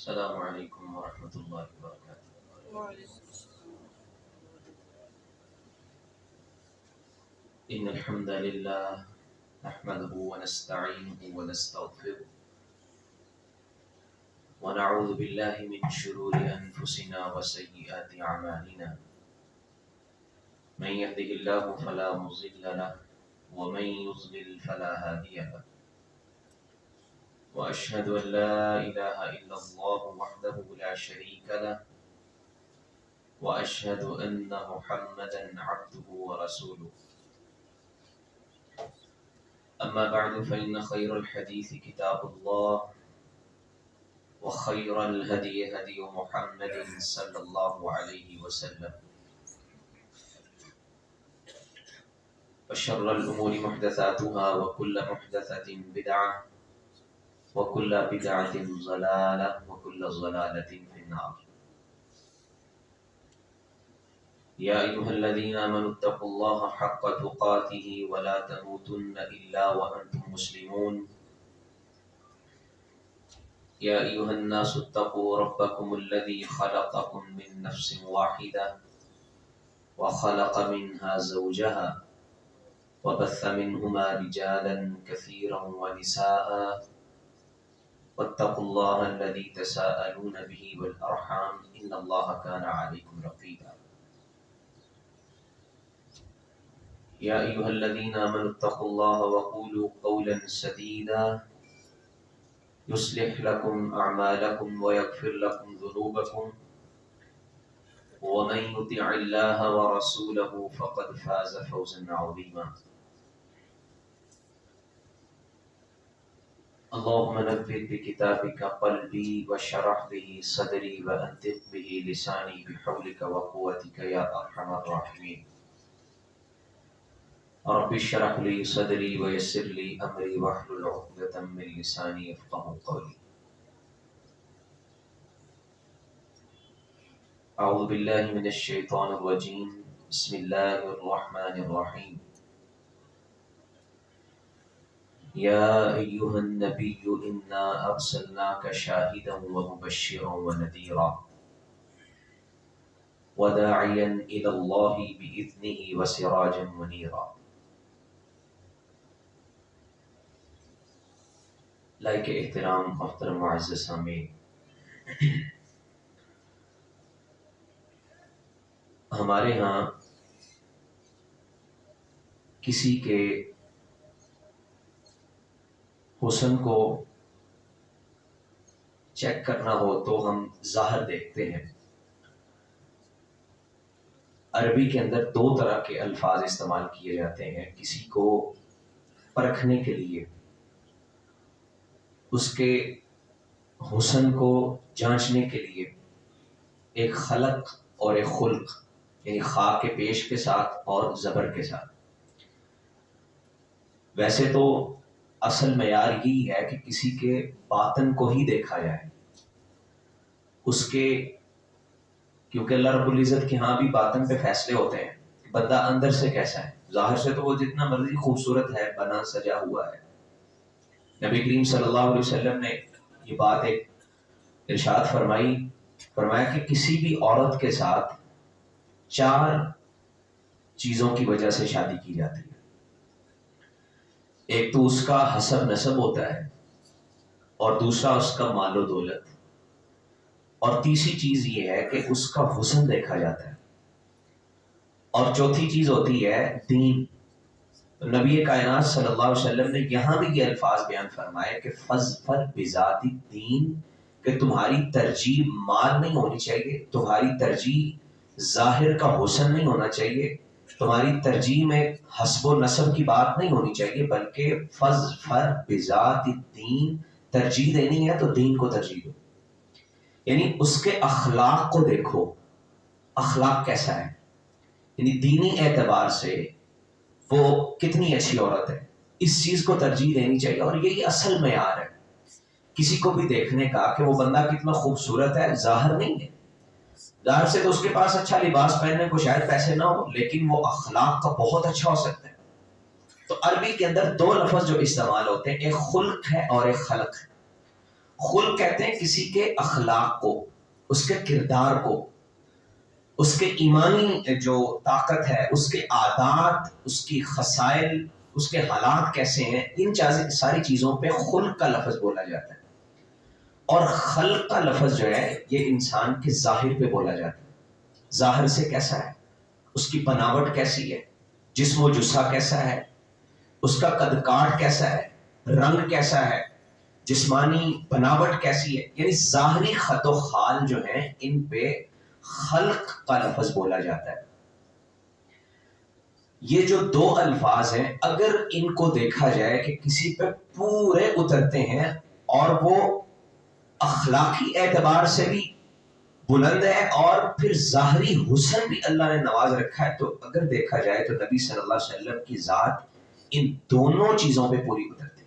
السلام علیکم ورحمۃ اللہ وبرکاتہ۔ ان الحمد للہ نحمده ونستعینه ونستغفره ونعوذ باللہ من شرور انفسنا وسیئات اعمالنا، من يهده الله فلا مضل له ومن يضلل فلا هادي له، واشهد ان لا اله الا الله وحده لا شريك له، واشهد ان محمدا عبده ورسوله، اما بعد فان خير الحديث كتاب الله، وخير الهدي هدي محمد صلى الله عليه وسلم، وشر الامور محدثاتها وكل محدثة بدعة وكل بدعة ضلالة وكل ضلالة في النار۔ يا أيها الذين آمنوا اتقوا الله حق تقاته ولا تموتن إلا وأنتم مسلمون۔ يا أيها الناس اتقوا ربكم الذي خلقكم من نفس واحدة وخلق منها زوجها وبث منهما رجالا كثيرا ونساء، واتقوا الله الذي تساءلون به والأرحام إن الله كان عليكم رقيبا۔ يا أيها الذين آمنوا اتقوا الله وقولوا قولا سديدا يصلح لكم أعمالكم ويغفر لكم ذنوبكم، ومن يطع الله ورسوله فقد فاز فوزا عظيما۔ اللهم نبّر بكتابك قلبي وشرح به صدري وأنطق به لساني بحولك وقوتك يا أرحم الراحمين۔ رب اشرح لي صدري ويسر لي أمري واحلل عقدة من لساني يفقهوا قولي۔ أعوذ بالله من الشيطان الرجيم، بسم الله الرحمن الرحيم۔ يا أيها النبي إنا أرسلناك شاهدا ومبشرا ونذيرا وداعيا إلى الله بإذنه وسراجا منيرا۔ لائق احترام محترم معزز سامعین، ہمارے ہاں کسی کے حسن کو چیک کرنا ہو تو ہم ظاہر دیکھتے ہیں۔ عربی کے اندر دو طرح کے الفاظ استعمال کیے جاتے ہیں کسی کو پرکھنے کے لیے، اس کے حسن کو جانچنے کے لیے، ایک خلق اور ایک خلق، یعنی خا کے پیش کے ساتھ اور زبر کے ساتھ۔ ویسے تو اصل معیار یہی ہے کہ کسی کے باطن کو ہی دیکھا جائے، اس کے، کیونکہ اللہ رب العزت کے ہاں بھی باطن پہ فیصلے ہوتے ہیں کہ بندہ اندر سے کیسا ہے۔ ظاہر سے تو وہ جتنا مرضی خوبصورت ہے، بنا سجا ہوا ہے۔ نبی کریم صلی اللہ علیہ وسلم نے یہ بات ایک ارشاد فرمایا کہ کسی بھی عورت کے ساتھ 4 چیزوں کی وجہ سے شادی کی جاتی ہے۔ ایک تو اس کا حسب نسب ہوتا ہے، اور دوسرا اس کا مال و دولت، اور تیسری چیز یہ ہے کہ اس کا حسن دیکھا جاتا ہے، اور چوتھی چیز ہوتی ہے دین۔ نبی کائنات صلی اللہ علیہ وسلم نے یہاں بھی یہ الفاظ بیان فرمائے کہ فَاظْفَرْ بِذَاتِ الدِّین، کہ تمہاری ترجیح مال نہیں ہونی چاہیے، تمہاری ترجیح ظاہر کا حسن نہیں ہونا چاہیے، تمہاری ترجیح میں حسب و نسب کی بات نہیں ہونی چاہیے، بلکہ فَاظْفَرْ بِذَاتِ الدِّین، ترجیح دینی ہے تو دین کو ترجیح دو، یعنی اس کے اخلاق کو دیکھو، اخلاق کیسا ہے، یعنی دینی اعتبار سے وہ کتنی اچھی عورت ہے، اس چیز کو ترجیح دینی چاہیے۔ اور یہی اصل معیار ہے کسی کو بھی دیکھنے کا کہ وہ بندہ کتنا خوبصورت ہے، ظاہر نہیں ہے۔ ظاہر سے تو اس کے پاس اچھا لباس پہننے کو شاید پیسے نہ ہو، لیکن وہ اخلاق کا بہت اچھا ہو سکتا ہے۔ تو عربی کے اندر 2 لفظ جو استعمال ہوتے ہیں، ایک خلق ہے اور ایک خلق ہے۔ خلق کہتے ہیں کسی کے اخلاق کو، اس کے کردار کو، اس کے ایمانی جو طاقت ہے، اس کے عادات، اس کی خصائل، اس کے حالات کیسے ہیں، ان ساری چیزوں پہ خلق کا لفظ بولا جاتا ہے۔ اور خلق کا لفظ جو ہے یہ انسان کے ظاہر پہ بولا جاتا ہے، ظاہر سے کیسا ہے، اس کی بناوٹ کیسی ہے، جسم و جسہ کیسا ہے، اس کا قد کاٹ کیسا ہے، رنگ کیسا ہے، جسمانی بناوٹ کیسی ہے، یعنی ظاہری خط و خال جو ہیں ان پہ خلق کا لفظ بولا جاتا ہے۔ یہ جو دو الفاظ ہیں اگر ان کو دیکھا جائے کہ کسی پہ پورے اترتے ہیں اور وہ اخلاقی اعتبار سے بھی بلند ہے اور پھر ظاہری حسن بھی اللہ نے نواز رکھا ہے، تو اگر دیکھا جائے تو نبی صلی اللہ علیہ وسلم کی ذات ان دونوں چیزوں پہ پوری اترتی ہے۔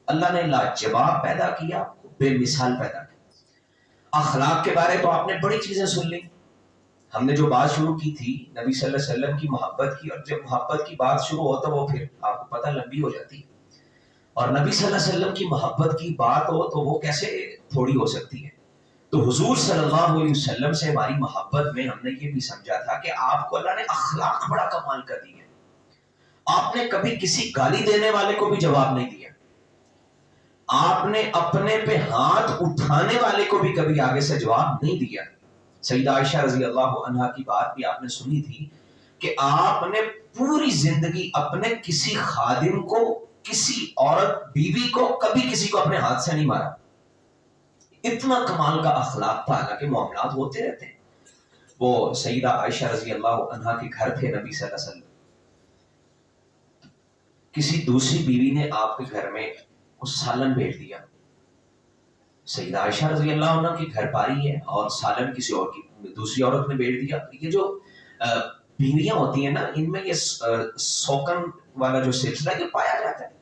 اللہ نے لاجواب پیدا کیا، بے مثال پیدا کیا۔ اخلاق کے بارے تو آپ نے بڑی چیزیں سن لی، ہم نے جو بات شروع کی تھی نبی صلی اللہ علیہ وسلم کی محبت کی، اور جب محبت کی بات شروع ہوتا وہ پھر آپ کو پتہ لمبی ہو جاتی ہے، اور نبی صلی اللہ علیہ وسلم کی محبت کی بات ہو تو وہ کیسے تھوڑی ہو سکتی ہے۔ تو حضور صلی اللہ علیہ وسلم سے ہماری محبت میں ہم نے یہ بھی سمجھا تھا کہ آپ کو اللہ نے اخلاق بڑا کمال کر دی ہے۔ آپ نے کبھی کسی گالی دینے والے کو بھی جواب نہیں دیا، آپ نے اپنے پہ ہاتھ اٹھانے والے کو بھی کبھی آگے سے جواب نہیں دیا۔ سیدہ عائشہ رضی اللہ عنہا کی بات بھی آپ نے سنی تھی کہ آپ نے پوری زندگی اپنے کسی خادم کو، کسی عورت بیوی کو، کبھی کسی کو اپنے ہاتھ سے نہیں مارا۔ اتنا کمال کا اخلاق تھا، حالانکہ معاملات ہوتے رہتے ہیں۔ وہ سیدہ عائشہ رضی اللہ عنہا کے گھر تھے نبی صلی اللہ علیہ وسلم، کسی دوسری بیوی نے آپ کے گھر میں کچھ سالن بھیج دیا، سیدہ عائشہ رضی اللہ عنہ کی گھر پاری ہے اور سالن کسی اور کی دوسری عورت نے بھیج دیا۔ یہ جو بیویاں ہوتی ہیں نا، ان میں یہ سوکن والا جو سلسلہ یہ پایا جاتا ہے،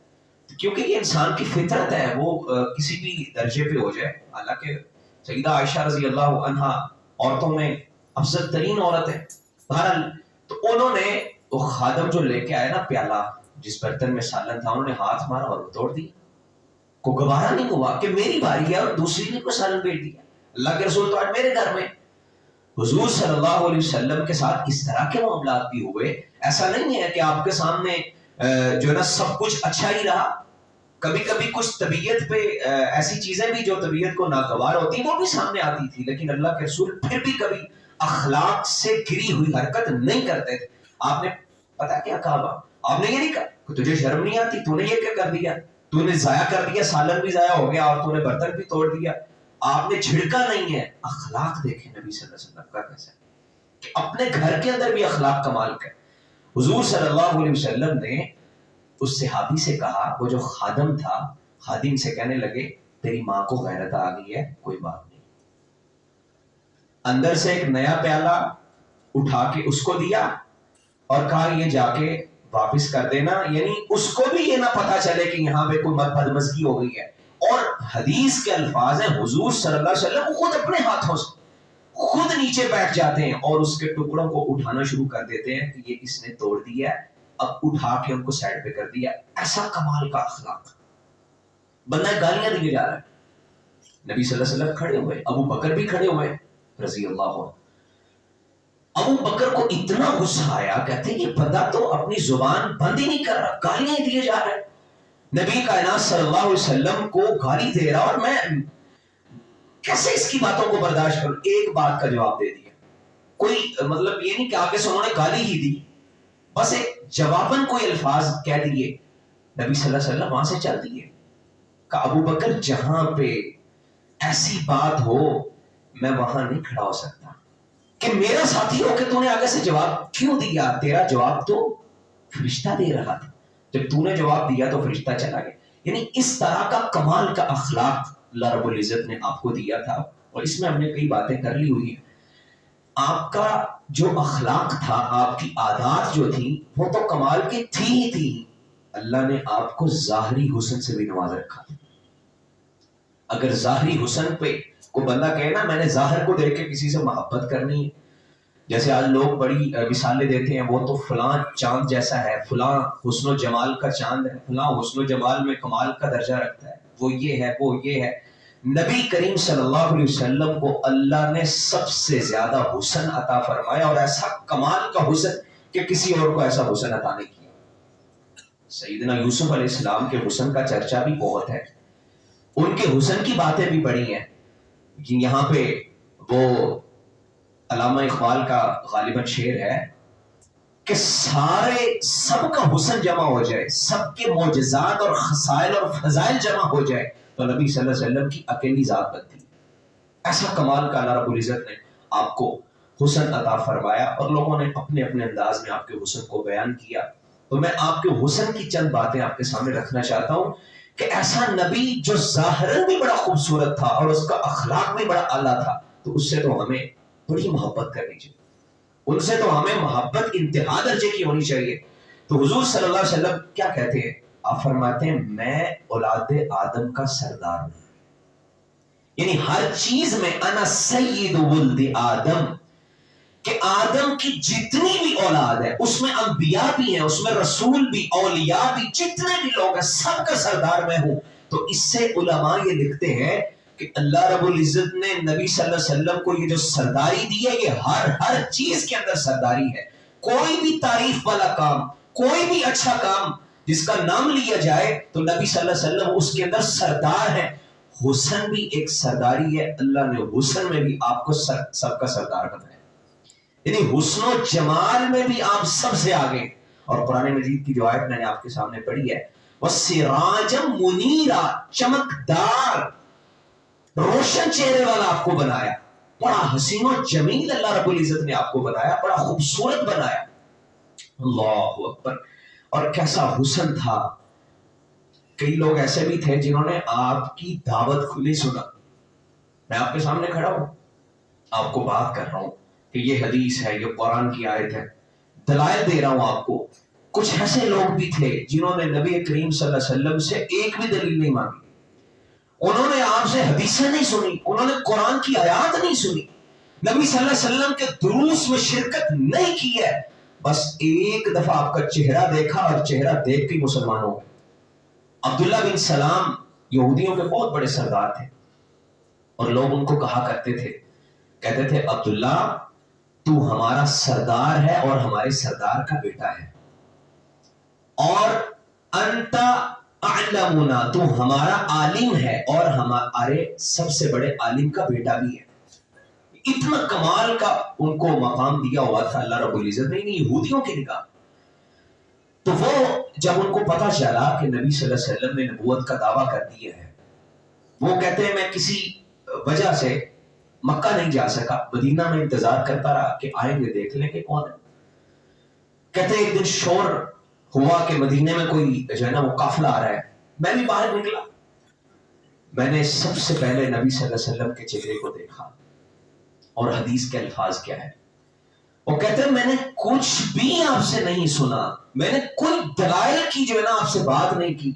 کیونکہ یہ انسان کی فطرت ہے، وہ کسی بھی درجے پہ ہو جائے۔ حالانکہ سیدہ عائشہ رضی اللہ عنہا عورتوں میں افضل ترین عورت ہے۔ بہرحال تو انہوں نے وہ خادم جو لے کے آئے نا پیالہ جس برتن میں سالن تھا، انہوں نے ہاتھ مارا اور وہ توڑ دیا۔ کو گوارا نہیں ہوا کہ میری باری ہے اور دوسری نے کوئی سالن بھیج دیا، اللہ کے رسول تو آج میرے گھر میں۔ حضور صلی اللہ علیہ وسلم کے ساتھ اس طرح کے معاملات بھی ہوئے۔ ایسا نہیں ہے کہ آپ کے سامنے جو ہے نا سب کچھ اچھا ہی رہا، کبھی کبھی کچھ طبیعت پہ ایسی چیزیں بھی جو طبیعت کو ناگوار ہوتی وہ بھی سامنے آتی تھی، لیکن اللہ کے رسول پھر بھی کبھی اخلاق سے گری ہوئی حرکت نہیں کرتے تھے۔ آپ نے پتا کیا کہا؟ آپ نے یہ نہیں کہا کہ تجھے شرم نہیں آتی، تو نے یہ کیا کر دیا، تو نے ضائع کر دیا، سالن بھی ضائع ہو گیا اور تو نے برتن بھی توڑ دیا۔ آپ نے جھڑکا نہیں ہے۔ اخلاق دیکھیں نبی صلی اللہ علیہ وسلم کا کیسا ہے کہ اپنے گھر کے اندر بھی اخلاق کمال کا۔ حضور صلی اللہ علیہ وسلم نے اس صحابی سے کہا، وہ جو خادم تھا، خادم سے کہنے لگے تیری ماں کو غیرت آ گئی ہے، کوئی بات نہیں۔ اندر سے ایک نیا پیالہ اٹھا کے اس کو دیا اور کہا یہ جا کے واپس کر دینا، یعنی اس کو بھی یہ نہ پتا چلے کہ یہاں پہ کوئی بدمزگی ہو گئی ہے۔ اور حدیث کے الفاظ ہیں، حضور صلی اللہ علیہ وسلم خود اپنے ہاتھوں سے خود نیچے بیٹھ جاتے ہیں اور اس کے ٹکڑوں کو اٹھانا شروع کر دیتے ہیں کہ یہ اس نے توڑ دیا ہے، اب اٹھا کے ان کو سائڈ پہ کر دیا۔ ایسا کمال کا اخلاق۔ بندہ گالیاں دیے جا رہا ہے، نبی صلی اللہ علیہ وسلم کھڑے ہوئے، ابو بکر بھی کھڑے ہوئے رضی اللہ عنہ۔ ابو بکر کو اتنا غصہ آیا، کہتے ہیں یہ بندہ تو اپنی زبان بند ہی نہیں کر رہا، گالیاں دیے جا رہا ہے، نبی کائنات صلی اللہ علیہ وسلم کو گالی دے رہا، اور میں کیسے اس کی باتوں کو برداشت کروں؟ ایک بات کا جواب دے دیا، کوئی مطلب یہ نہیں کہ آگے سے انہوں نے گالی ہی دی، بس ایک جواباً کوئی الفاظ کہہ دیے، نبی صلی اللہ علیہ وسلم وہاں سے چل دیے۔ کہ ابو بکر جہاں پہ ایسی بات ہو میں وہاں نہیں کھڑا ہو سکتا، کہ میرا ساتھی ہو کہ تو نے آگے سے جواب کیوں دیا؟ تیرا جواب تو فرشتہ دے رہا تھا، جب تو نے جواب دیا تو فرشتہ چلا گیا۔ یعنی اس طرح کا کمال کا اخلاق اللہ رب العزت نے آپ کو دیا تھا، اور اس میں ہم نے کئی باتیں کر لی ہوئی ہیں۔ آپ کا جو اخلاق تھا، آپ کی عادات جو تھی وہ تو کمال کی تھی ہی تھی، اللہ نے آپ کو ظاہری حسن سے بھی نواز رکھا تھا۔ اگر ظاہری حسن پہ کوئی بندہ کہے نا میں نے ظاہر کو دیکھ کے کسی سے محبت کرنی ہے، جیسے آج لوگ بڑی مثالیں دیتے ہیں، وہ تو فلاں چاند جیسا ہے، فلاں حسن و جمال کا چاند ہے، فلاں حسن و جمال میں کمال کا درجہ رکھتا ہے، وہ یہ ہے وہ یہ ہے۔ نبی کریم صلی اللہ علیہ وسلم کو اللہ نے سب سے زیادہ حسن عطا فرمایا، اور ایسا کمال کا حسن کہ کسی اور کو ایسا حسن عطا نہیں کیا۔ سیدنا یوسف علیہ السلام کے حسن کا چرچا بھی بہت ہے، ان کے حسن کی باتیں بھی بڑی ہیں۔ یہاں پہ وہ علامہ اقبال کا غالباً شعر ہے کہ سب کا حسن جمع ہو جائے، سب کے معجزات اور خصائل اور فضائل جمع ہو جائے تو نبی صلی اللہ علیہ وسلم کی اکیلی ذات بنتی ہے۔ ایسا کمال کا اللہ رب العزت نے آپ کو حسن عطا فرمایا، اور لوگوں نے اپنے اپنے انداز میں آپ کے حسن کو بیان کیا۔ تو میں آپ کے حسن کی چند باتیں آپ کے سامنے رکھنا چاہتا ہوں کہ ایسا نبی جو ظاہراً بھی بڑا خوبصورت تھا اور اس کا اخلاق بھی بڑا اعلیٰ تھا، تو اس سے تو ہمیں بڑی محبت کرنی چاہیے، ان سے تو ہمیں محبت انتہا درجے کی ہونی چاہیے۔ تو حضور صلی اللہ علیہ وسلم کیا کہتے ہیں؟ آپ فرماتے ہیں میں اولاد آدم کا سردار ہوں، یعنی ہر چیز میں انا سید ولد آدم، کہ آدم کی جتنی بھی اولاد ہے اس میں انبیاء بھی ہیں، اس میں رسول بھی، اولیاء بھی، جتنے بھی لوگ ہیں سب کا سردار میں ہوں۔ تو اس سے علماء یہ لکھتے ہیں کہ اللہ رب العزت نے نبی صلی اللہ علیہ وسلم کو یہ جو سرداری دی ہے، یہ ہر چیز کے اندر سرداری ہے۔ کوئی بھی تعریف والا کام، کوئی بھی اچھا کام جس کا نام لیا جائے تو نبی صلی اللہ علیہ وسلم اس کے اندر سردار ہے۔ حسن بھی ایک سرداری ہے، اللہ نے حسن میں بھی آپ کو سب کا سردار بنایا، یعنی حسن و جمال میں بھی آپ سب سے آگے۔ اور قرآن مجید کی جو آیت میں نے آپ کے سامنے پڑھی ہے، وَسِرَاجًا مُنِيرًا، چمکدار روشن چہرے والا آپ کو بنایا، بڑا حسین و جمیل اللہ رب العزت نے آپ کو بنایا، بڑا خوبصورت بنایا۔ اللہ اکبر! اور کیسا حسن تھا! کئی لوگ ایسے بھی تھے جنہوں نے آپ کی دعوت کھلی سنا۔ میں آپ کے سامنے کھڑا ہوں، آپ کو بات کر رہا ہوں کہ یہ حدیث ہے، یہ قرآن کی آیت ہے، دلائل دے رہا ہوں آپ کو۔ کچھ ایسے لوگ بھی تھے جنہوں نے نبی کریم صلی اللہ علیہ وسلم سے ایک بھی دلیل نہیں مانگی، انہوں نے آپ سے حدیثیں نہیں سنی، انہوں نے قرآن کی آیات نہیں سنی، نبی صلی اللہ علیہ وسلم کے دروس میں شرکت نہیں کی ہے، بس ایک دفعہ آپ کا چہرہ دیکھا اور چہرہ دیکھ کے مسلمان ہو گئے۔ عبداللہ بن سلام یہودیوں کے بہت بڑے سردار تھے، اور لوگ ان کو کہا کرتے تھے، کہتے تھے عبداللہ تو ہمارا سردار ہے اور ہمارے سردار کا بیٹا ہے، اور انت اعلمنا، تو ہمارا عالم ہے اور ہمارے سب سے بڑے عالم کا بیٹا بھی ہے۔ اتنا کمال کا ان کو مقام دیا ہوا تھا اللہ رب العزت نے یہودیوں کی نگاہ۔ تو وہ جب ان کو پتا چلا کہ نبی صلی اللہ علیہ وسلم نے نبوت کا دعویٰ کر دیا ہے، وہ کہتے ہیں میں کسی وجہ سے مکہ نہیں جا سکا، مدینہ میں انتظار کرتا رہا کہ آئیں گے دیکھ لیں کہ کون ہے۔ کہتے ہیں ایک دن شور ہوا کہ مدینے میں کوئی جو ہے نا وہ قافلہ آ رہا ہے، میں بھی باہر نکلا، میں نے سب سے پہلے نبی صلی اللہ علیہ وسلم کے چہرے کو دیکھا، اور حدیث کے الفاظ کیا ہے، وہ کہتے ہیں میں نے کچھ بھی آپ سے نہیں سنا، میں نے کوئی دلائل کی جو ہے نا آپ سے بات نہیں کی،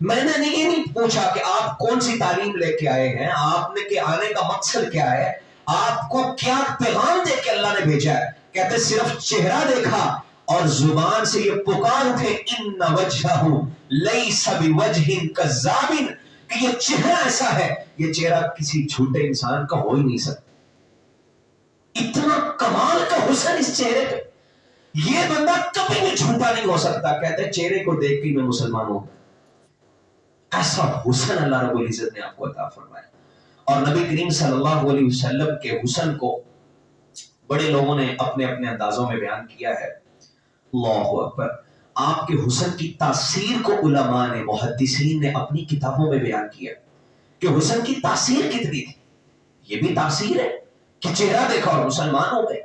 میں نے یہ نہیں پوچھا کہ آپ کون سی تعلیم لے کے آئے ہیں، آپ نے کہ آنے کا مقصد کیا ہے، آپ کو کیا پیغام دے کے اللہ نے بھیجا ہے۔ کہتے صرف چہرہ دیکھا اور زبان سے یہ پکار اٹھے ان وجہہ لیس بوجہ کذاب، کہ یہ چہرہ ایسا ہے، یہ چہرہ کسی جھوٹے انسان کا ہو ہی نہیں سکتا۔ اتنا کمال کا حسن اس چہرے پہ، یہ بندہ کبھی بھی جھوٹا نہیں ہو سکتا۔ کہتے چہرے کو دیکھ کے میں مسلمان ہوں، ایسا حسن اللہ رب العزت نے آپ کو عطا فرمایا۔ اور نبی کریم صلی اللہ علیہ وسلم کے حسن کو بڑے لوگوں نے اپنے اپنے اندازوں میں بیان کیا ہے۔ اللہ اکبر! آپ کے حسن کی تاثیر کو علماء نے، محدثین نے اپنی کتابوں میں بیان کیا کہ حسن کی تاثیر کتنی تھی۔ یہ بھی تاثیر ہے کہ چہرہ دیکھا اور مسلمان ہو گئے،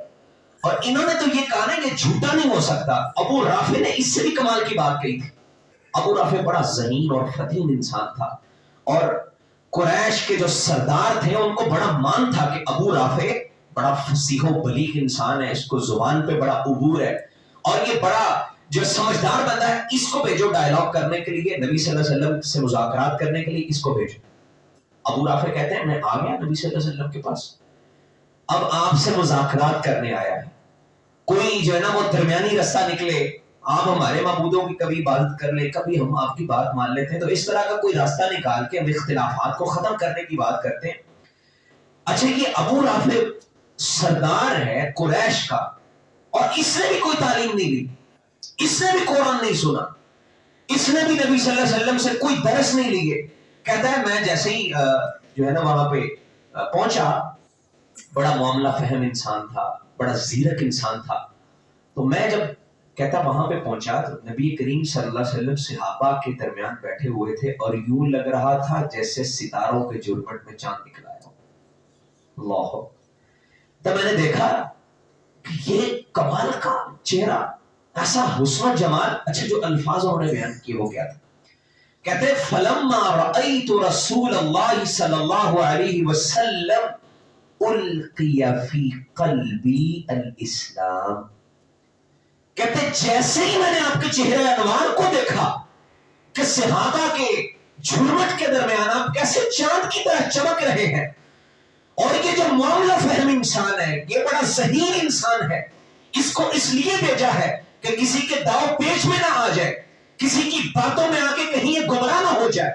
اور انہوں نے تو یہ کہا نا کہ جھوٹا نہیں ہو سکتا۔ ابو رافع نے اس سے بھی کمال کی بات کہی تھی۔ ابو رافع بڑا ذہین اور فطین انسان تھا، اور قریش کے جو سردار تھے ان کو بڑا مان تھا کہ ابو رافع بڑا فصیح و بلیغ انسان ہے، اس کو زبان پہ بڑا عبور ہے، اور یہ بڑا جو سمجھدار بندہ ہے، اس کو بھیجو ڈائلاگ کرنے کے لیے، نبی صلی اللہ علیہ وسلم سے مذاکرات کرنے کے لیے اس کو بھیجو۔ ابو رافع کہتے ہیں میں آ گیا نبی صلی اللہ علیہ وسلم کے پاس، اب آپ سے مذاکرات کرنے آیا ہے، کوئی جو ہے نا وہ درمیانی رستہ نکلے آپ ہمارے معبودوں کی کبھی عبادت کر لیں، کبھی ہم آپ کی بات مان لیتے ہیں، تو اس طرح کا کوئی راستہ نکال کے ہم اختلافات کو ختم کرنے کی بات کرتے ہیں۔ اچھا یہ ابو رافع سردار ہے قریش کا، اور اس نے بھی کوئی تعلیم نہیں لی، اس نے بھی قرآن نہیں سنا، اس نے بھی نبی صلی اللہ علیہ وسلم سے کوئی درس نہیں لیے۔ کہتا ہے میں جیسے ہی جو ہے نا وہاں پہ پہنچا، بڑا معاملہ فہم انسان تھا، بڑا زیرک انسان تھا، تو میں جب کہتا وہاں پہ پہنچا تو نبی کریم صلی اللہ علیہ وسلم صحابہ کے درمیان بیٹھے ہوئے تھے، اور یوں لگ رہا تھا جیسے ستاروں کے جھرمٹ میں چاند نکل آیا ہو۔ اللہ، تب میں نے دیکھا کہ یہ کمال کا چہرہ، ایسا حسن و جمال۔ اچھا جو الفاظ انہوں نے بیان کیے وہ کیا تھا؟ کہتے ہیں فلما رأیت رسول اللہ صلی اللہ علیہ وسلم القی فی قلبی الاسلام۔ کہتے ہیں جیسے ہی میں نے آپ کے چہرے انوار کو دیکھا کہ صحابہ کے جھرمٹ کے درمیان آپ کیسے چاند کی طرح چمک رہے ہیں، اور یہ جو معاملہ فہم انسان ہے، یہ بڑا ذہین انسان ہے، اس کو اس لیے بھیجا ہے کہ کسی کے داؤ پیچ میں نہ آ جائے، کسی کی باتوں میں آ کے کہیں یہ گمراہ نہ ہو جائے۔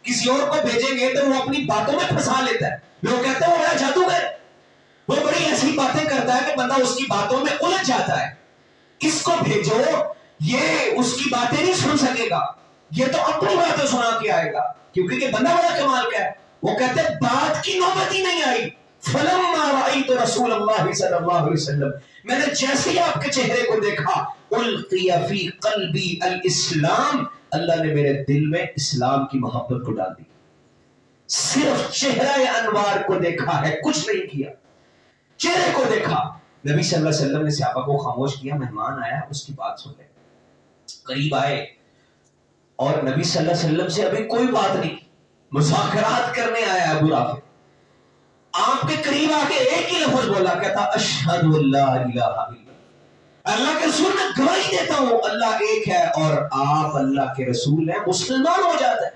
کسی اور کو بھیجیں گے تو وہ اپنی باتوں میں پھنسا لیتا ہے، لوگ کہتے ہیں وہ بڑا جادوگر، وہ بڑی ایسی باتیں کرتا ہے کہ بندہ اس کی باتوں میں الجھ جاتا ہے۔ اس کو بھیجو، یہ اس کی باتیں نہیں سن سکے گا، یہ تو اپنی باتیں سنا کے آئے گا، کیونکہ یہ بندہ بڑا کمال کا ہے۔ وہ کہتے ہیں بات کی نوبت ہی نہیں آئی۔ فلما رأیت رسول اللہ صلی اللہ علیہ وسلم، میں نے جیسے ہی آپ کے چہرے کو دیکھا، القی فی قلبی الاسلام، اللہ نے میرے دل میں اسلام کی محبت کو ڈال دی۔ صرف چہرہ انوار کو دیکھا ہے، کچھ نہیں کیا، چہرے کو دیکھا۔ نبی صلی اللہ علیہ وسلم نے صحابہ کو خاموش کیا، مہمان آیا اس کی بات سن لے۔ قریب آئے اور نبی صلی اللہ علیہ وسلم سے ابھی کوئی بات نہیں، مذاکرات کرنے آیا ابو رافع۔ آپ کے قریب آ کے ایک ہی لفظ بولا، کہتا اشہد اللہ الہ الا اللہ، اللہ کے رسول میں گواہی دیتا ہوں اللہ ایک ہے اور آپ اللہ کے رسول ہیں، مسلمان ہو جاتا ہے۔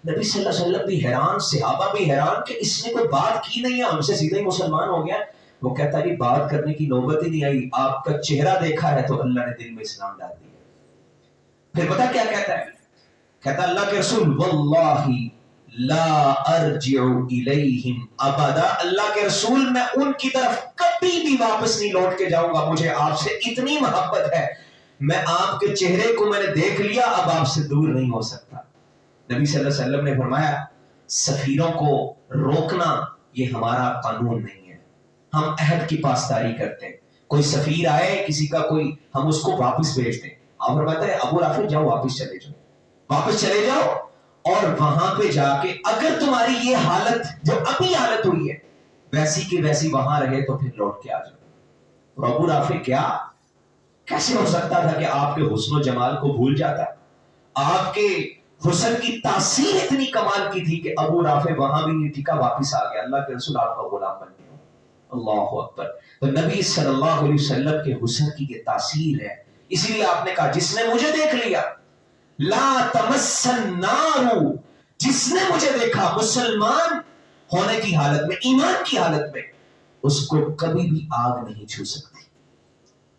نبی صلی اللہ علیہ وسلم بھی حیران، صحابہ بھی حیران کہ اس نے کوئی بات کی نہیں ہے، ہم سے سیدھا ہی مسلمان ہو گیا۔ وہ کہتا ہے بات کرنے کی نوبت ہی نہیں آئی، آپ کا چہرہ دیکھا ہے تو اللہ نے دل میں اسلام ڈال دیا۔ پھر پتہ کیا کہتا ہے؟ کہتا اللہ کے رسول واللہ لا ارجع الیہم ابدا، اللہ کے رسول میں ان کی طرف کبھی بھی واپس نہیں لوٹ کے جاؤں گا، مجھے آپ سے اتنی محبت ہے، میں آپ کے چہرے کو میں نے دیکھ لیا، اب آپ سے دور نہیں ہو سکتا۔ نبی صلی اللہ علیہ وسلم نے فرمایا سفیروں کو روکنا یہ ہمارا قانون نہیں ہے، ہم عہد کی پاسداری کرتے ہیں۔ کوئی سفیر آئے کسی کا کوئی، ہم اس کو واپس بھیجتے ہیں۔ آپ فرماتے ہیں ابو رافع جاؤ، واپس چلے جاؤ، واپس چلے جاؤ، اور وہاں پہ جا کے اگر تمہاری یہ حالت جو ابھی حالت ہوئی ہے ویسی کی ویسی وہاں رہے تو پھر لوٹ کے آ جاؤ۔ اور ابو رافع کیسے ہو سکتا تھا کہ آپ کے حسن و جمال کو بھول جاتا؟ آپ کے حسن کی تاثیر اتنی کمال کی تھی کہ ابو رافع وہاں بھی نہیں ٹکا، واپس آ گیا، اللہ کے رسول آپ کا غلام بن گیا۔ اللہ اکبر۔ تو نبی صلی اللہ علیہ وسلم کے حسن کی یہ تاثیر ہے، اسی لیے آپ نے کہا جس نے مجھے دیکھ لیا لا تمس النار، جس نے مجھے دیکھا مسلمان ہونے کی حالت میں، ایمان کی حالت میں، اس کو کبھی بھی آگ نہیں چھو سکتی۔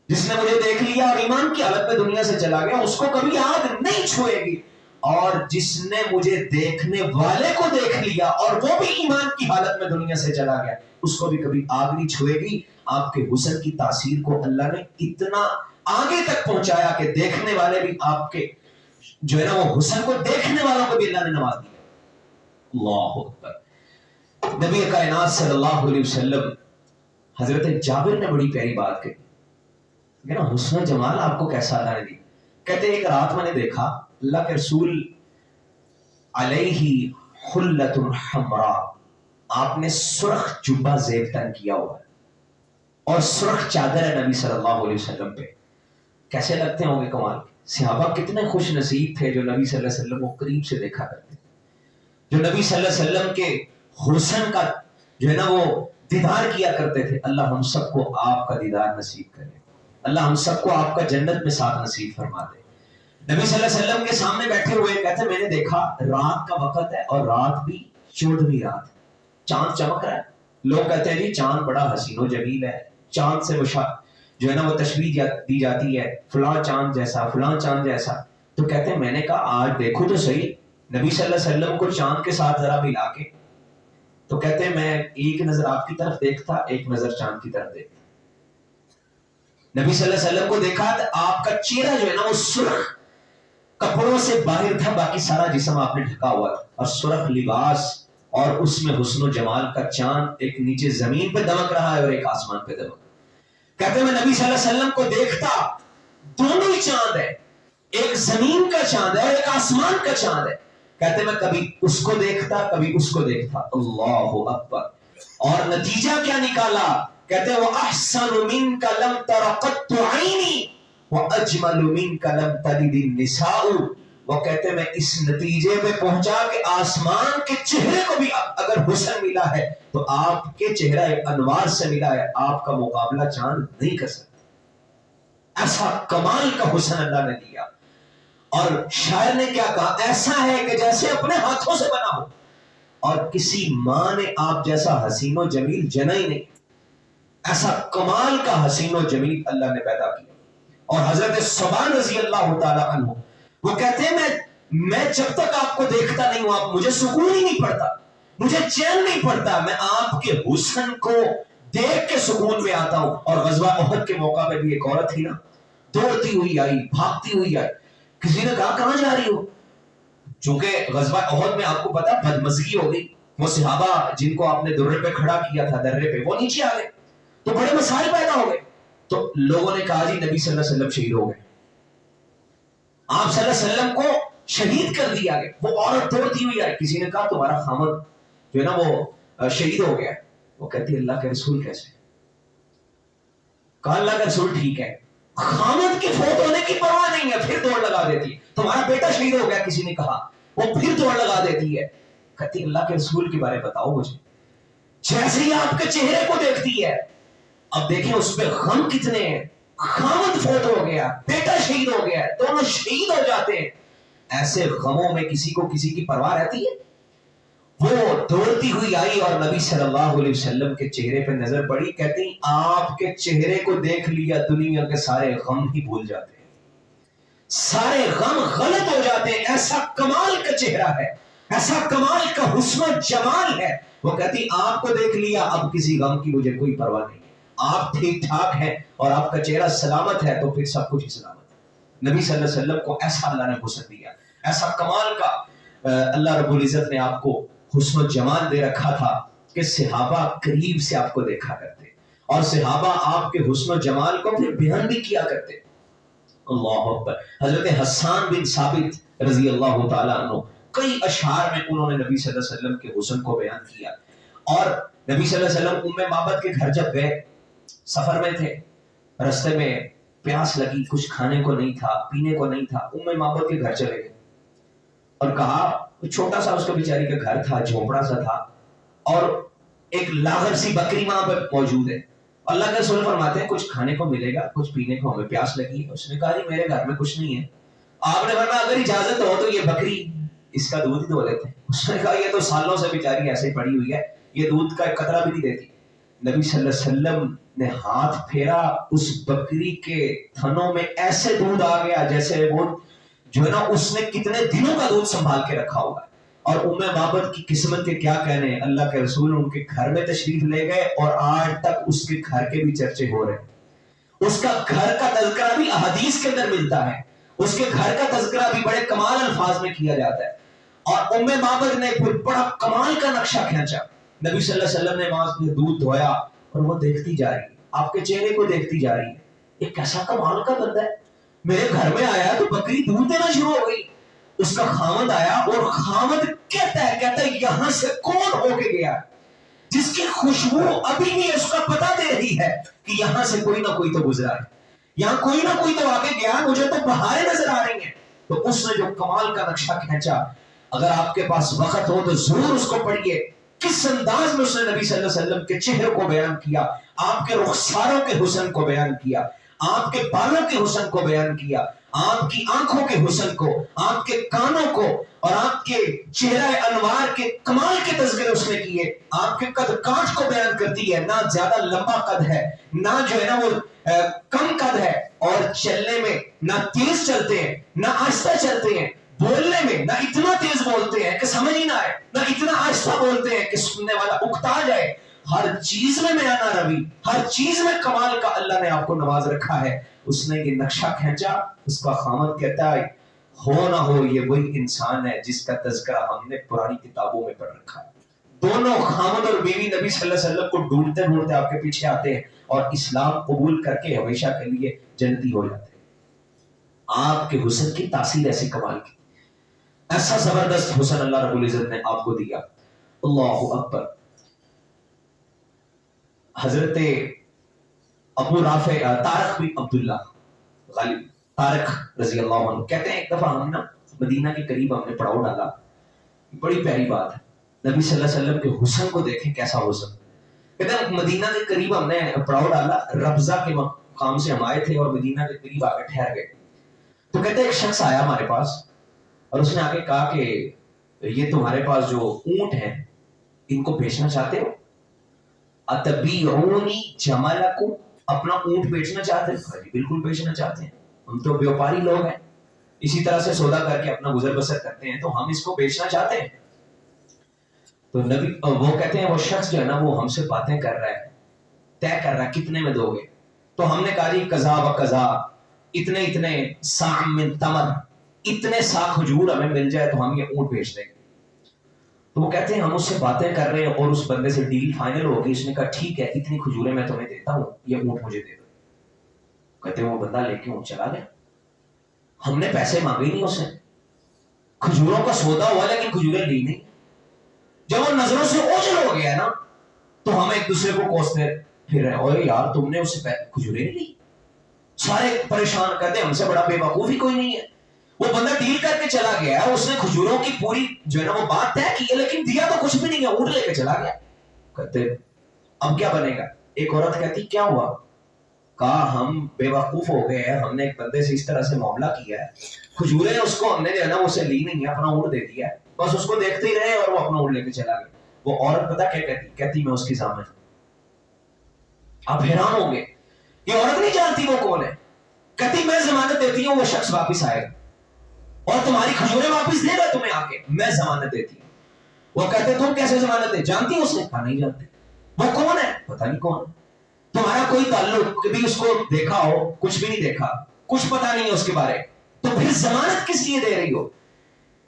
جس نے مجھے دیکھ لیا اور ایمان کی حالت میں دنیا سے چلا گیا، اس کو کبھی آگ نہیں چھوئے گی، اور جس نے مجھے دیکھنے والے کو دیکھ لیا اور وہ بھی ایمان کی حالت میں دنیا سے چلا گیا، اس کو بھی کبھی آگ نہیں چھوئے گی۔ آپ کے حسن کی تاثیر کو اللہ نے اتنا آگے تک پہنچایا کہ دیکھنے والے بھی آپ کے جو ہے نا وہ حسن کو دیکھنے والوں کو بھی اللہ نے نواز دیا۔ اللہ اکبر۔ نبی کائنات صلی اللہ علیہ وسلم حضرت جابر نے بڑی پیاری بات کہی کہ نا حسن و جمال آپ کو کیسا اللہ نے دی۔ کہتے ایک رات میں نے دیکھا اللہ کے رسول علیہ حلۃ حمراء، آپ نے سرخ جبہ زیب تن کیا ہوا ہے اور سرخ چادر ہے نبی صلی اللہ علیہ وسلم پہ۔ کیسے لگتے ہوں گے کمال کے؟ صحابہ کتنے خوش نصیب تھے جو نبی صلی اللہ علیہ وسلم کو قریب سے دیکھا کرتے، جو نبی صلی اللہ علیہ وسلم کے حسن کا جو ہے نا وہ دیدار کیا کرتے تھے۔ اللہ ہم سب کو آپ کا دیدار نصیب کرے، اللہ ہم سب کو آپ کا جنت میں ساتھ نصیب فرما دے۔ نبی صلی اللہ علیہ وسلم کے سامنے بیٹھے ہوئے کہتے میں نے دیکھا رات کا وقت ہے اور رات بھی 14ویں رات ہے، چاند چمک رہا ہے، لوگ کہتے ہیں جی چاند بڑا حسین و جمیل ہے، چاند سے جو ہے نا وہ تشبیہ دی جاتی ہے فلاں چاند جیسا فلاں چاند جیسا. تو کہتے ہیں میں نے کہا آج دیکھو تو صحیح نبی صلی اللہ علیہ وسلم کو چاند کے ساتھ ذرا ملا کے. تو کہتے ہیں میں ایک نظر آپ کی طرف دیکھتا ایک نظر چاند کی طرف دیکھتا. نبی صلی اللہ علیہ وسلم کو دیکھا تو آپ کا چہرہ جو ہے نا وہ سرخ کپڑوں سے باہر تھا, باقی سارا جسم آپ نے ڈھکا ہوا تھا, اور سرخ لباس اور اس میں حسن و جمال کا چاند ایک نیچے زمین پہ دمک رہا ہے اور ایک آسمان پہ دمک. کہتے ہیں میں نبی صلی اللہ علیہ وسلم کو دیکھتا دونوں ہی چاند ہے, ایک زمین کا چاند ہے اور ایک آسمان کا چاند ہے. کہتے ہیں میں کبھی اس کو دیکھتا کبھی اس کو دیکھتا. اللہ اکبر. اور نتیجہ کیا نکالا؟ کہتے ہیں وَأَحْسَنُ مِنْكَ لَمْ تَرَ قَطُّ عَيْنِي وَأَجْمَلُ مِنْكَ لَمْ تَلِدِ النِّسَاءُ. وہ کہتے ہیں میں اس نتیجے میں پہنچا کہ آسمان کے چہرے کو بھی اگر حسن ملا ہے تو آپ کے چہرہ انوار سے ملا ہے, آپ کا مقابلہ چاند نہیں کر سکتا. ایسا کمال کا حسن اللہ نے دیا. اور شاعر نے کیا کہا؟ ایسا ہے کہ جیسے اپنے ہاتھوں سے بنا ہو, اور کسی ماں نے آپ جیسا حسین و جمیل جنا ہی نہیں. ایسا کمال کا حسین و جمیل اللہ نے پیدا کیا. اور حضرت صبان رضی اللہ تعالی عنہ وہ کہتے ہیں میں جب تک آپ کو دیکھتا نہیں ہوں آپ مجھے سکون ہی نہیں پڑتا, مجھے چین نہیں پڑتا. میں آپ کے حسن کو دیکھ کے سکون میں آتا ہوں. اور غزوہ احد کے موقع پہ بھی ایک عورت تھی نا, دوڑتی ہوئی آئی, بھاگتی ہوئی آئی. کسی نے کہا کہاں جا رہی ہو؟ چونکہ غزوہ احد میں آپ کو پتا بدمزگی ہو گئی, وہ صحابہ جن کو آپ نے درے پہ کھڑا کیا تھا درے پہ وہ نیچے آ گئے, تو بڑے مسائل پیدا ہو گئے. تو لوگوں نے کہا جی نبی صلی اللہ علیہ وسلم شہید ہو گئے, آپ صلی اللہ علیہ وسلم کو شہید کر دیا گیا. وہ عورت دوڑتی ہوئی آئی. کسی نے کہا تمہارا خامد جو ہے نا وہ شہید ہو گیا. وہ کہتی اللہ کے رسول کیسے؟ کہا اللہ کا رسول ٹھیک ہے, خامد کی فوت ہونے کی پرواہ نہیں ہے, پھر دوڑ لگا دیتی ہے. تمہارا بیٹا شہید ہو گیا کسی نے کہا, وہ پھر دوڑ لگا دیتی ہے. کہتی اللہ کے رسول کے بارے بتاؤ مجھے. جیسے ہی آپ کے چہرے کو دیکھتی ہے, اب دیکھیں اس پہ غم کتنے ہیں. خامد فوت ہو گیا, بیٹا شہید ہو گیا, دونوں شہید ہو جاتے ہیں. ایسے غموں میں کسی کو کسی کی پرواہ رہتی ہے؟ وہ دوڑتی ہوئی آئی اور نبی صلی اللہ علیہ وسلم کے چہرے پہ نظر پڑی. کہتی آپ کے چہرے کو دیکھ لیا دنیا کے سارے غم ہی بھول جاتے ہیں, سارے غم غلط ہو جاتے ہیں. ایسا کمال کا چہرہ ہے, ایسا کمال کا حسن و جمال ہے. وہ کہتی آپ کو دیکھ لیا اب کسی غم کی مجھے کوئی پرواہ نہیں, آپ ٹھیک ٹھاک ہیں اور آپ کا چہرہ سلامت ہے تو پھر سب کچھ ہی سلامت ہے. نبی صلی اللہ علیہ وسلم کو ایسا اللہ نے حسن دیا, ایسا کمال کا اللہ رب العزت نے آپ کو حسن و جمال دے رکھا تھا کہ صحابہ قریب سے آپ کو دیکھا کرتے, اور صحابہ آپ کے حسن و جمال کو پھر بیان بھی کیا کرتے. اللہ اکبر. حضرت حسان بن ثابت رضی اللہ تعالی عنہ کئی اشعار میں انہوں نے نبی صلی اللہ علیہ وسلم کے حسن کو بیان کیا. اور نبی صلی اللہ علیہ وسلم ام معبد کے گھر جب گئے, سفر میں تھے, رستے میں پیاس لگی, کچھ کھانے کو نہیں تھا, پینے کو نہیں تھا. ام معبد کے گھر چلے گئے اور کہا, چھوٹا سا اس کا بیچاری کا گھر تھا, جھونپڑا سا تھا, اور ایک لاغر سی بکری وہاں پہ موجود ہے. اللہ کے رسول فرماتے ہیں کچھ کھانے کو ملے گا, کچھ پینے کو, ہمیں پیاس لگی ہے. اس نے کہا جی میرے گھر میں کچھ نہیں ہے. آپ نے فرمایا اگر اجازت ہو تو یہ بکری اس کا دودھ ہی دھو لیتے ہیں. اس نے کہا یہ تو سالوں سے بیچاری ایسے ہی پڑی ہوئی ہے, یہ دودھ کا ایک قطرہ بھی نہیں دیتی. نبی صلی اللہ علیہ وسلم نے ہاتھ پھیرا, اس بکری کے تھنوں میں ایسے دودھ آ گیا جیسے وہ جو ہے نا اس نے کتنے دنوں کا دودھ سنبھال کے رکھا ہوگا. اور ام معبد کی قسمت کے کیا کہنے, اللہ کے رسول ان کے گھر میں تشریف لے گئے اور آج تک اس کے گھر کے بھی چرچے ہو رہے ہیں. اس کا گھر کا تذکرہ بھی احادیث کے اندر ملتا ہے, اس کے گھر کا تذکرہ بھی بڑے کمال الفاظ میں کیا جاتا ہے. اور ام معبد نے پھر بڑا کمال کا نقشہ کھینچا. نبی صلی اللہ علیہ وسلم نے وہاں سے دودھ دھویا اور وہ دیکھتی جا رہی ہے, آپ کے چہرے کو دیکھتی جا رہی ہے, یہ کیسا کمال کا بندہ ہے, میرے گھر میں آیا تو بکری دودھ دینا شروع ہو گئی. اس کا خامد آیا اور خامد کہتا ہے یہاں سے کون ہو کے گیا, جس کی خوشبو ابھی بھی اس کا پتہ دے رہی ہے کہ یہاں سے کوئی نہ کوئی تو گزرا ہے, یہاں کوئی نہ کوئی تو آگے گیا, مجھے تو بہاریں نظر آ رہی ہیں. تو اس نے جو کمال کا نقشہ کھینچا, اگر آپ کے پاس وقت ہو تو ضرور اس کو پڑھیے. کس انداز میں اس نے نبی صلی اللہ علیہ وسلم کے چہرے کو بیان کیا, آپ کے رخساروں کے حسن کو بیان کیا, آپ کے بالوں کے حسن کو بیان کیا, آپ کی آنکھوں کے حسن کو، آپ کے کانوں کو اور آپ کے چہرہ انوار کے کمال کے تذکرے اس نے کیے. آپ کے قد کانٹ کو بیان کرتی ہے، نہ زیادہ لمبا قد ہے، نہ جو ہے نا وہ کم قد ہے، اور چلنے میں نہ تیز چلتے ہیں نہ آہستہ چلتے ہیں، بولنے میں نہ اتنا تیز بولتے ہیں کہ سمجھ ہی نہ آئے، نہ اتنا آہستہ بولتے ہیں کہ سننے والا اکتا جائے. ہر چیز میں میانہ روی، ہر چیز میں کمال کا اللہ نے آپ کو نواز رکھا ہے. اس نے یہ نقشہ کھینچا. اس کا خامد کہتا ہے ہو نہ ہو یہ وہی انسان ہے جس کا تذکرہ ہم نے پرانی کتابوں میں پڑھ رکھا ہے. دونوں خامد اور بیوی نبی صلی اللہ علیہ وسلم کو ڈھونڈتے ڈھونڈتے آپ کے پیچھے آتے ہیں اور اسلام قبول کر کے ہمیشہ کے لیے جنتی ہو جاتے ہیں. آپ کے حسن کی تاثیر ایسی کمال کی، ایسا زبردست حسن اللہ رب العزت نے آپ کو دیا. اللہ اکبر. حضرت ابو رافع طارق بن عبداللہ غالب طارق رضی اللہ عنہ کہتے ہیں ایک دفعہ ہم نا مدینہ کے قریب ہم نے پڑاؤ ڈالا. بڑی پیاری بات ہے، نبی صلی اللہ علیہ وسلم کے حسن کو دیکھیں کیسا حسن. کہتے ہیں مدینہ کے قریب ہم نے پڑاؤ ڈالا، ربضہ کے مقام سے ہم آئے تھے اور مدینہ کے قریب آ کے ٹھہر گئے. تو کہتے ہیں ایک شخص آیا ہمارے پاس اور اس نے آ کے کہا کہ یہ تمہارے پاس جو اونٹ ہیں ان کو بیچنا چاہتے ہو؟ اتبیعونی جملکم، اپنا اونٹ بیچنا چاہتے ہیں؟ جی بالکل بیچنا چاہتے ہیں، ہم تو بیوپاری لوگ ہیں، اسی طرح سے سودا کر کے اپنا گزر بسر کرتے ہیں، تو ہم اس کو بیچنا چاہتے ہیں. تو نبی وہ کہتے ہیں وہ شخص جو ہے نا وہ ہم سے باتیں کر رہا ہے، طے کر رہا ہے کتنے میں دو گے. تو ہم نے کہا جی قضا و قضا، اتنے اتنے ساع من تمر، اتنے سا کھجور ہمیں مل جائے تو ہم یہ اونٹ بیچ دیں گے. تو وہ کہتے ہیں ہم اس سے باتیں کر رہے ہیں اور اس بندے سے ڈیل فائنل ہوگی. اس نے کہا ٹھیک ہے اتنی کھجوریں میں تمہیں دیتا ہوں، یہ اونٹ مجھے دے دو. کہتے ہیں وہ بندہ لے کے اونٹ چلا گیا. ہم نے پیسے مانگے نہیں اسے، کھجوروں کا سودا ہوا لیکن کھجوریں لی نہیں. جب وہ نظروں سے اوجھل ہو گیا نا تو ہم ایک دوسرے کو کوستے پھر رہے، اوے یار تم نے اسے کھجوریں نہیں لی. سارے پریشان کرتے ہم سے بڑا بے وقوف ہی کوئی نہیں ہے. وہ بندہ ڈیل کر کے چلا گیا، اس نے کھجوروں کی پوری جو ہے نا وہ بات طے کی ہے لیکن دیا تو کچھ بھی نہیں ہے، اونٹ لے کے چلا گیا. کہتے اب کیا بنے گا؟ ایک عورت کہتی کیا ہوا؟ کہا ہم بے وقوف ہو گئے ہیں، ہم نے ایک بندے سے اس طرح سے معاملہ کیا ہے، کھجوریں اس کو ہم نے جو ہے نا اسے لی نہیں ہے، اپنا اونٹ دے دیا ہے، بس اس کو دیکھتے ہی رہے اور وہ اپنا اونٹ لے کے چلا گیا. وہ عورت پتہ کیا کہتی میں اس کی ضامن. آپ حیران ہوں گے، یہ عورت نہیں جانتی وہ کون ہے. کہتی میں ضمانت دیتی ہوں وہ شخص واپس آئے گا اور تمہاری کھجوریں واپس دے گا تمہیں آ کے، میں ضمانت دیتی ہوں. وہ کہتے تم کیسے ضمانت دے؟ جانتی اس نے کہا نہیں جانتے. وہ کون ہے؟ پتہ نہیں کون. تمہارا کوئی تعلق کبھی اس کو دیکھا ہو؟ کچھ بھی نہیں دیکھا، کچھ پتہ نہیں ہے اس کے بارے، تو پھر ضمانت کس لیے دے رہی ہو؟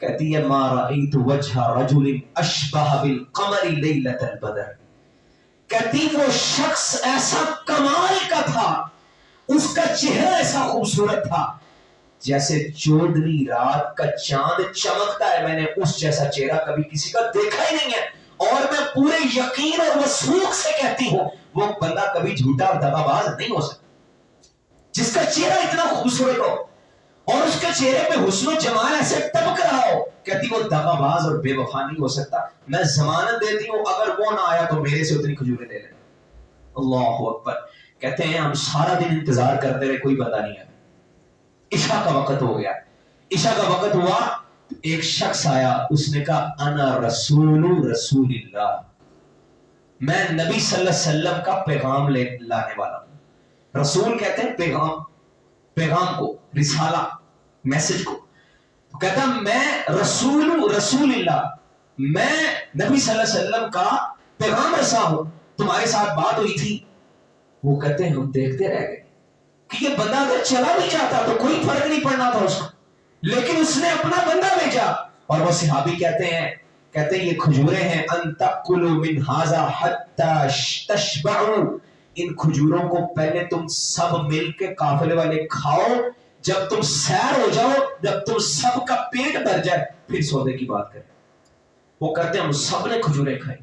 کہتی ہے ما رأیت وجہ رجل اشبہ بالقمر لیلۃ البدر. کہتی وہ شخص ایسا کمال کا تھا، اس کا چہرہ ایسا خوبصورت تھا جیسے چودھری رات کا چاند چمکتا ہے. میں نے اس جیسا چہرہ کبھی کسی کا دیکھا ہی نہیں ہے، اور میں پورے یقین اور وثوق سے کہتی ہوں وہ بندہ کبھی جھوٹا اور دغا باز نہیں ہو سکتا جس کا چہرہ اتنا خوبصورت ہو اور اس کے چہرے پہ حسن و جمال ایسے ٹپک رہا ہو. کہتی وہ دغا باز اور بے وفا نہیں ہو سکتا. میں ضمانت دیتی ہوں اگر وہ نہ آیا تو میرے سے اتنی کھجوریں لے لیں. اللہ اکبر. کہتے ہیں ہم سارا دن انتظار کرتے رہے، کوئی بندہ نہیں آیا. عشاء کا وقت ہو گیا، عشاء کا وقت ہوا، ایک شخص آیا، اس نے کہا انا رسول اللہ، میں نبی صلی اللہ علیہ وسلم کا پیغام لانے والا ہوں. رسول کہتے ہیں پیغام کو، رسالہ، میسج کو. کہتا میں رسول اللہ، میں نبی صلی اللہ علیہ وسلم کا پیغام رسا ہوں، تمہارے ساتھ بات ہوئی تھی. وہ کہتے ہیں ہم دیکھتے رہ گئے کہ یہ بندہ اگر چلا بھی جاتا تو کوئی فرق نہیں پڑنا تھا اس کو، لیکن اس نے اپنا بندہ بھیجا. اور وہ صحابی کہتے ہیں یہ کھجوریں ہیں ان تاکلوا من ھذا حتی تشبعوا، ان کھجوروں کو پہلے تم سب مل کے قافلے والے کھاؤ، جب تم سیر ہو جاؤ، جب تم سب کا پیٹ بھر جائے پھر سودے کی بات کریں. وہ کہتے ہیں ہم سب نے کھجوریں کھائیں،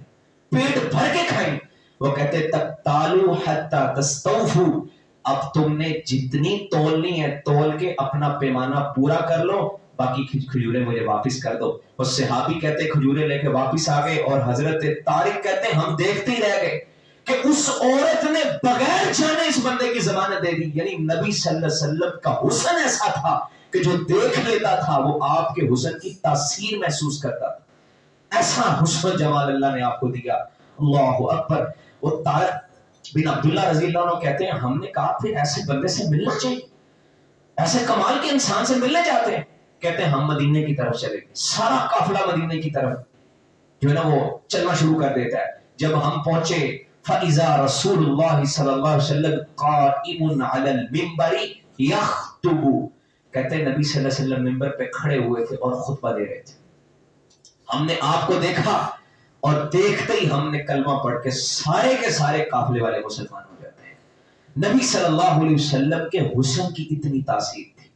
پیٹ بھر کے کھائیں. وہ کہتے تب تالو حتی تستوفوا، اب تم نے جتنی تولنی ہے تول کے اپنا پیمانہ پورا کر لو، باقی کھجوریں مجھے واپس کر دو. اور صحابی کہتے کھجوریں لے کے واپس آ گئے، اور حضرت طارق کہتے ہم دیکھتے ہی رہ گئے کہ اس عورت نے بغیر جانے اس بندے کی ضمانت دے دی. یعنی نبی صلی اللہ علیہ وسلم کا حسن ایسا تھا کہ جو دیکھ لیتا تھا وہ آپ کے حسن کی تاثیر محسوس کرتا تھا. ایسا حسن و جمال اللہ نے آپ کو دیا. اللہ اکبر. وہ طارق بن عبداللہ رضی اللہ عنہ کہتے ہیں ہم نے کہا پھر ایسے بندے سے ملنا چاہیے, ایسے کمال کے انسان سے ملنے جاتے ہیں. کہتے ہیں ہم مدینے کی طرف چلے گئے. سارا قافلہ مدینے کی طرف جو ہے نا وہ چلنا شروع کر دیتا ہے. جب ہم پہنچے فَإِذَا رَسُولُ اللَّهِ صلی اللہ علیہ وسلم قَائِمٌ عَلَى الْمِنبَرِ يَخْطُبُ. کہتے ہیں نبی صلی اللہ علیہ وسلم منبر پہ کھڑے ہوئے تھے اور خطبہ دے رہے تھے. ہم نے آپ کو دیکھا اور دیکھتے ہی ہم نے کلمہ پڑھ کے سارے کے سارے قافلے والے مسلمان ہو جاتے ہیں. نبی صلی اللہ علیہ وسلم کے حسن کی اتنی تاثیر تھی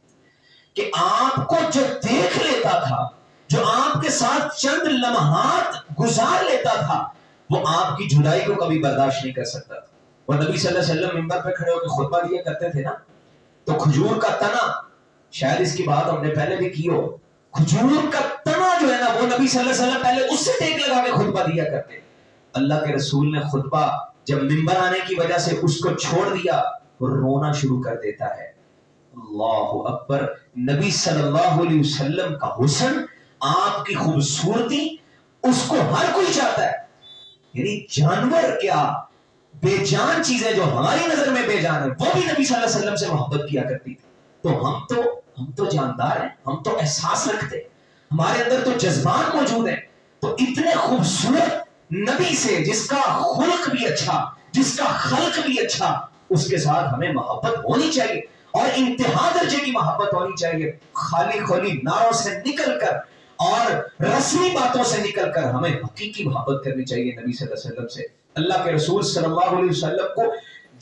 کہ آپ کو جو دیکھ لیتا تھا, جو آپ کے ساتھ چند لمحات گزار لیتا تھا, وہ آپ کی جدائی کو کبھی برداشت نہیں کر سکتا تھا. اور نبی صلی اللہ علیہ وسلم منبر پہ کھڑے ہو کے خطبہ دیا کرتے تھے نا, تو کھجور کا تنا, شاید اس کی بات ہم نے پہلے بھی کی ہو, کھجور کا تنا جو ہے نا وہ نبی صلی اللہ علیہ وسلم پہلے اس سے ٹیک لگا کے خطبہ دیا کرتے. اللہ کے رسول نے خطبہ جب منبر آنے کی وجہ سے اس کو چھوڑ دیا وہ رونا شروع کر دیتا ہے. اللہ اکبر. نبی صلی اللہ علیہ وسلم کا حسن, آپ کی خوبصورتی, اس کو ہر کوئی چاہتا ہے. یعنی جانور کیا, بے جان چیزیں جو ہماری نظر میں بے جان ہے وہ بھی نبی صلی اللہ علیہ وسلم سے محبت کیا کرتی تھی. تو ہم تو جاندار ہیں, ہم تو احساس رکھتے ہیں, ہمارے اندر تو جذبات موجود ہیں. تو اتنے خوبصورت نبی سے جس کا خلق بھی اچھا, جس کا خلق بھی اچھا, اس کے ساتھ ہمیں محبت ہونی چاہیے اور انتہا درجے کی محبت ہونی چاہیے. خالی خالی نعروں سے نکل کر اور رسمی باتوں سے نکل کر ہمیں حقیقی محبت کرنی چاہیے نبی صلی اللہ علیہ وسلم سے. اللہ کے رسول صلی اللہ علیہ وسلم کو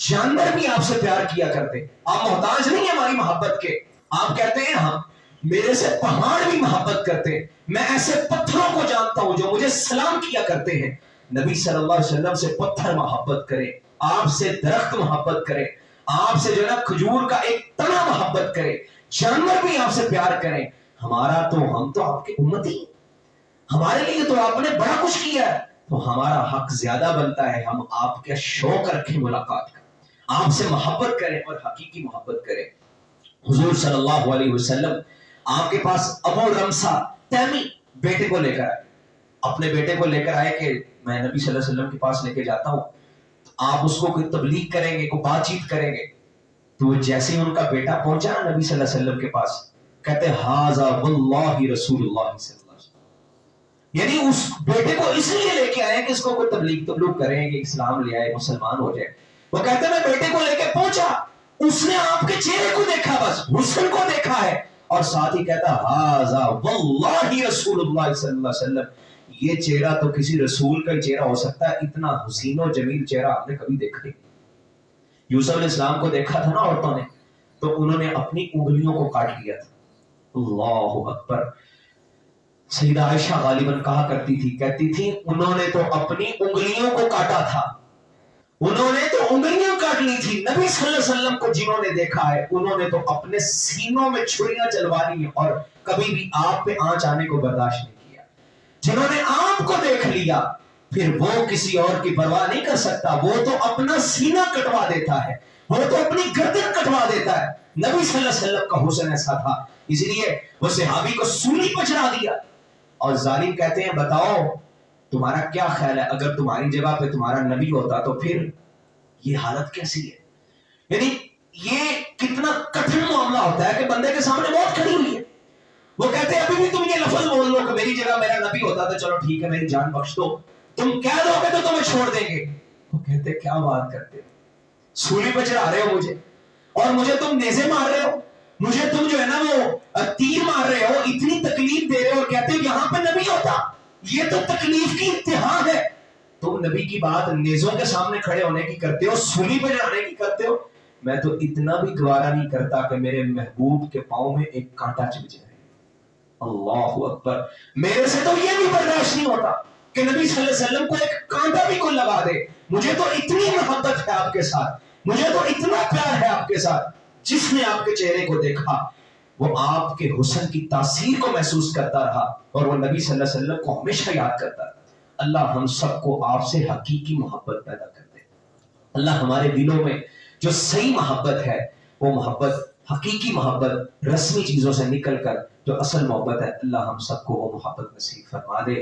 جانور بھی آپ سے پیار کیا کرتے. آپ محتاج نہیں ہیں ہماری محبت کے. آپ کہتے ہیں ہم میرے سے پہاڑ بھی محبت کرتے ہیں, میں ایسے پتھروں کو جانتا ہوں جو مجھے سلام کیا کرتے ہیں. نبی صلی اللہ علیہ وسلم سے پتھر محبت کرے, آپ سے درخت محبت کرے, آپ سے جو ہے نا کھجور کا ایک تنا محبت کرے, جانور بھی آپ سے پیار کریں. ہم تو آپ کے امتی, ہمارے لیے تو آپ نے بڑا کچھ کیا ہے, تو ہمارا حق زیادہ بنتا ہے ہم آپ کے شوق رکھیں ملاقات کا, آپ سے محبت کریں اور حقیقی محبت کریں. حضور صلی اللہ علیہ وسلم آپ کے پاس ابو رمسا تیمی بیٹے کو لے کر آئے, اپنے بیٹے کو لے کر آئے کہ میں نبی صلی اللہ علیہ وسلم کے پاس لے کے جاتا ہوں, آپ اس کو کوئی تبلیغ کریں گے, کوئی بات چیت کریں گے. تو جیسے ہی ان کا بیٹا پہنچا نبی صلی اللہ علیہ وسلم کے پاس, کہتے ھذا واللہ رسول اللہ صلی اللہ علیہ وسلم. یعنی اس بیٹے کو اس لیے لے کے آئے کہ اس کو کوئی تبلیغ کریں گے, اسلام لے آئے, مسلمان ہو جائے. وہ کہتے میں بیٹے کو لے کے پہنچا, اس نے آپ کے چہرے کو دیکھا, بس حسن کو دیکھا ہے, اور ساتھ ہی کہتا ھذا واللہ رسول اللہ صلی اللہ علیہ وسلم. یہ چہرہ تو کسی رسول کا ہی چہرہ ہو سکتا ہے, اتنا حسین و جمیل چہرہ آپ نے کبھی دیکھا نہیں. یوسف علیہ السلام کو دیکھا تھا نا عورتوں نے, تو انہوں نے اپنی انگلیوں کو کاٹ لیا تھا. اللہ اکبر. سیدہ عائشہ غالباً کہا کرتی تھی, کہتی تھی انہوں نے تو اپنی انگلیوں کو کاٹا تھا, انہوں نے تو انگلیاں کاٹ لی تھی. نبی صلی اللہ علیہ وسلم کو جنہوں نے دیکھا ہے انہوں نے تو اپنے سینوں میں چھریاں چلوا لی ہیں اور کبھی بھی آپ پہ آنچ آنے کو برداشت نہیں کیا. جنہوں نے آپ کو دیکھ لیا پھر وہ کسی اور کی پرواہ نہیں کر سکتا, وہ تو اپنا سینہ کٹوا دیتا ہے, وہ تو اپنی گردن کٹوا دیتا ہے. نبی صلی اللہ علیہ وسلم کا حسن ایسا تھا, اس لیے وہ صحابی کو سولی پہ چڑھا دیا. اور ظالم کہتے ہیں بتاؤ تمہارا کیا خیال ہے, اگر تمہاری جگہ پہ تمہارا نبی ہوتا تو پھر یہ حالت کیسی ہے. یعنی یہ کتنا کٹھن معاملہ ہوتا ہے کہ بندے کے سامنے موت کھڑی ہوئی ہے, وہ کہتے ہیں ابھی بھی تم یہ لفظ بول لو کہ میری جگہ میرا نبی ہوتا تو چلو ٹھیک ہے میری جان بخش دو, تم کہہ دو گے تو تمہیں چھوڑ دیں گے. وہ کہتے کیا بات کرتے, سولی پہ چڑھا رہے ہو مجھے, اور مجھے تم نیزے مار رہے ہو, مجھے تم جو ہے نا وہ تیر مار رہے ہو, اتنی تکلیف دے رہے ہو, اور کہتے ہو یہاں پہ نبی ہوتا. یہ تو تکلیف کی انتہا ہے. تم نبی کی بات نیزوں کے سامنے کھڑے ہونے کی کرتے ہو, سولی پہ چڑھانے کی کرتے ہو. میں تو اتنا بھی گوارا نہیں کرتا کہ میرے محبوب کے پاؤں میں ایک کانٹا چبھ جائے. اللہ اکبر. میرے سے تو یہ بھی برداشت نہیں ہوتا کہ نبی صلی اللہ علیہ وسلم کو ایک کانٹا بھی کوئی لگا دے. مجھے تو اتنی محبت ہے آپ کے ساتھ, مجھے تو اتنا پیار ہے آپ کے ساتھ. جس نے آپ کے چہرے کو دیکھا وہ آپ کے حسن کی تاثیر کو محسوس کرتا رہا اور وہ نبی صلی اللہ علیہ وسلم کو ہمیشہ یاد کرتا رہا. اللہ ہم سب کو آپ سے حقیقی محبت پیدا کر دے. اللہ ہمارے دلوں میں جو صحیح محبت ہے وہ محبت حقیقی محبت رسمی چیزوں سے نکل کر جو اصل محبت ہے اللہ ہم سب کو وہ محبت نصیب فرما دے.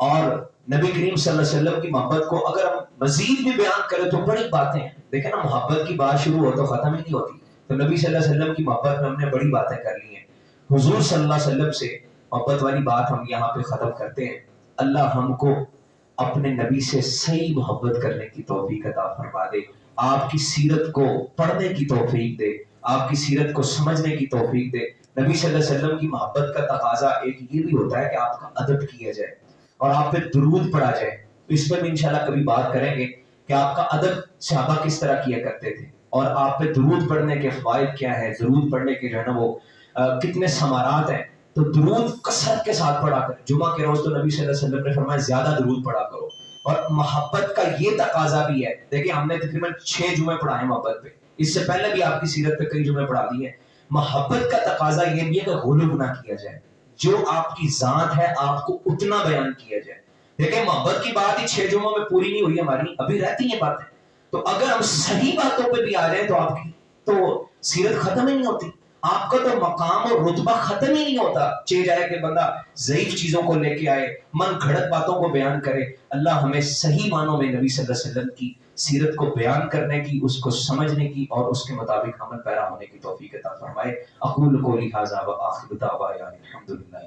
اور نبی کریم صلی اللہ علیہ وسلم کی محبت کو اگر ہم مزید بھی بیان کریں تو بڑی باتیں ہیں. دیکھیں نا محبت کی بات شروع ہو تو ختم ہی نہیں ہوتی. تو نبی صلی اللہ علیہ وسلم کی محبت میں ہم نے بڑی باتیں کر لی ہیں. حضور صلی اللہ علیہ وسلم سے محبت والی بات ہم یہاں پہ ختم کرتے ہیں. اللہ ہم کو اپنے نبی سے صحیح محبت کرنے کی توفیق عطا فرما دے. آپ کی سیرت کو پڑھنے کی توفیق دے, آپ کی سیرت کو سمجھنے کی توفیق دے. نبی صلی اللہ علیہ وسلم کی محبت کا تقاضا ایک یہ بھی ہوتا ہے کہ آپ کا ادب کیا جائے اور آپ پہ درود پڑھا جائے. اس پہ بھی انشاءاللہ کبھی بات کریں گے کہ آپ کا ادب صحابہ کس طرح کیا کرتے تھے اور آپ پہ درود پڑھنے کے فوائد کیا ہے, درود پڑھنے کے جو ہے نا وہ کتنے ثمرات ہیں. تو درود کثرت کے ساتھ پڑھا کر, جمعہ کے روز تو نبی صلی اللہ علیہ وسلم نے فرمایا زیادہ درود پڑھا کرو. اور محبت کا یہ تقاضا بھی ہے, دیکھیں ہم نے تقریباً 6 جمعے پڑھائے محبت پہ, اس سے پہلے بھی آپ کی سیرت پہ کئی جمعے پڑھا دی ہیں. محبت کا تقاضا یہ بھی ہے کہ غلو نہ کیا جائے, جو آپ کی ذات ہے آپ کو اتنا بیان کیا جائے. دیکھیں محبت کی بات ہی 6 جمعوں میں پوری نہیں ہوئی ہماری, ابھی رہتی ہیں باتیں. تو اگر ہم صحیح باتوں پہ بھی آ جائیں تو آپ کی تو سیرت ختم ہی نہیں ہوتی, آپ کا تو مقام اور رتبہ ختم ہی نہیں ہوتا. چہ جائے کہ بندہ ضعیف چیزوں کو لے کے آئے, من گھڑت باتوں کو بیان کرے. اللہ ہمیں صحیح معنوں میں نبی صلی اللہ علیہ وسلم کی سیرت کو بیان کرنے کی, اس کو سمجھنے کی اور اس کے مطابق عمل پیرا ہونے کی توفیق عطا فرمائے. اقول قولی ھذا وآخر دعوانا الحمدللہ.